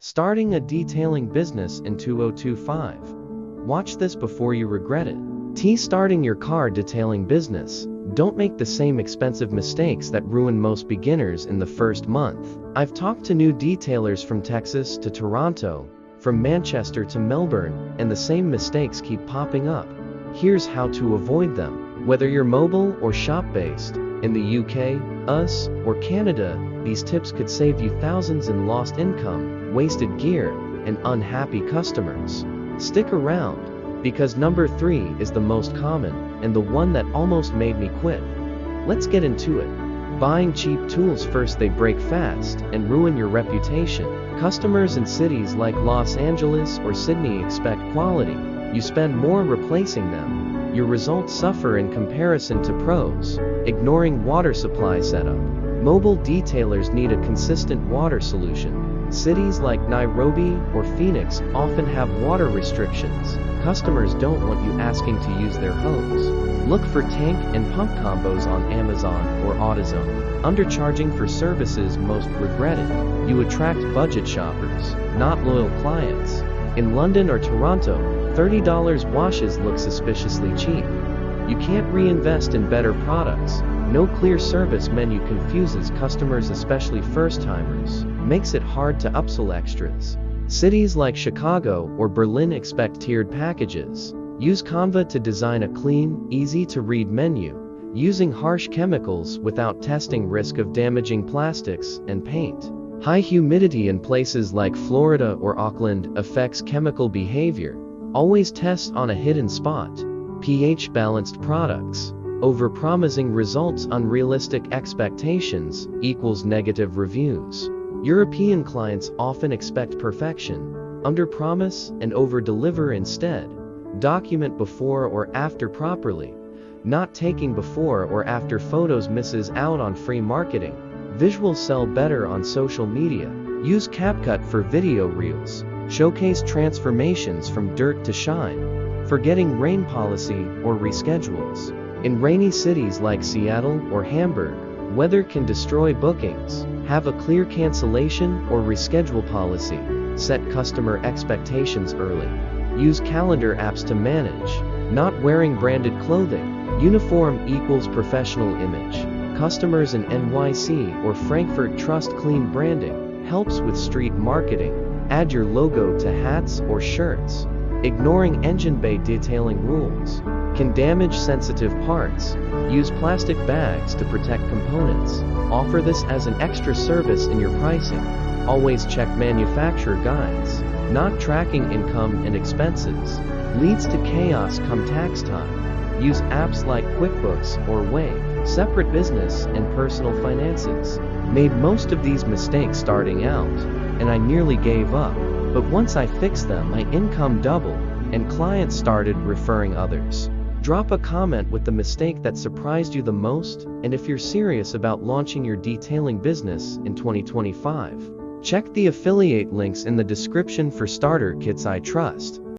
Starting a detailing business in 2025. Watch this before you regret it. Starting your car detailing business. Don't make the same expensive mistakes that ruin most beginners in the first month. I've talked to new detailers from Texas to Toronto, from Manchester to Melbourne, and the same mistakes keep popping up. Here's how to avoid them. Whether you're mobile or shop-based, in the UK, US, or Canada, these tips could save you thousands in lost income, wasted gear, and unhappy customers. Stick around, because number 3 is the most common, and the one that almost made me quit. Let's get into it. Buying cheap tools. First, they break fast and ruin your reputation. Customers in cities like Los Angeles or Sydney expect quality. You spend more replacing them. Your results suffer in comparison to pros. Ignoring water supply setup. Mobile detailers need a consistent water solution. Cities like Nairobi or Phoenix often have water restrictions. Customers don't want you asking to use their hose. Look for tank and pump combos on Amazon or AutoZone. Undercharging for services most regretted. You attract budget shoppers, not loyal clients. In London or Toronto, $30 washes look suspiciously cheap. You can't reinvest in better products. No clear service menu confuses customers, especially first-timers. Makes it hard to upsell extras. Cities like Chicago or Berlin expect tiered packages. Use Canva to design a clean, easy-to-read menu. Using harsh chemicals without testing risk of damaging plastics and paint. High humidity in places like Florida or Auckland affects chemical behavior. Always test on a hidden spot. pH-balanced products. Overpromising results. Unrealistic expectations equals negative reviews. European clients often expect perfection. Underpromise and overdeliver instead. Document before or after properly. Not taking before or after photos misses out on free marketing. Visuals sell better on social media. Use CapCut for video reels. Showcase transformations from dirt to shine. Forgetting rain policy or reschedules. In rainy cities like Seattle or Hamburg, weather can destroy bookings. Have a clear cancellation or reschedule policy. Set customer expectations early. Use calendar apps to manage. Not wearing branded clothing. Uniform equals professional image. Customers in NYC or Frankfurt trust clean branding. Helps with street marketing. Add your logo to hats or shirts. Ignoring engine bay detailing rules can damage sensitive parts. Use plastic bags to protect components. Offer this as an extra service in your pricing. Always check manufacturer guides. Not tracking income and expenses leads to chaos come tax time. Use apps like QuickBooks or Wave. Separate business and personal finances. Made most of these mistakes starting out, and I nearly gave up. But once I fixed them, my income doubled, and clients started referring others. Drop a comment with the mistake that surprised you the most, and if you're serious about launching your detailing business in 2025. Check the affiliate links in the description for starter kits I trust.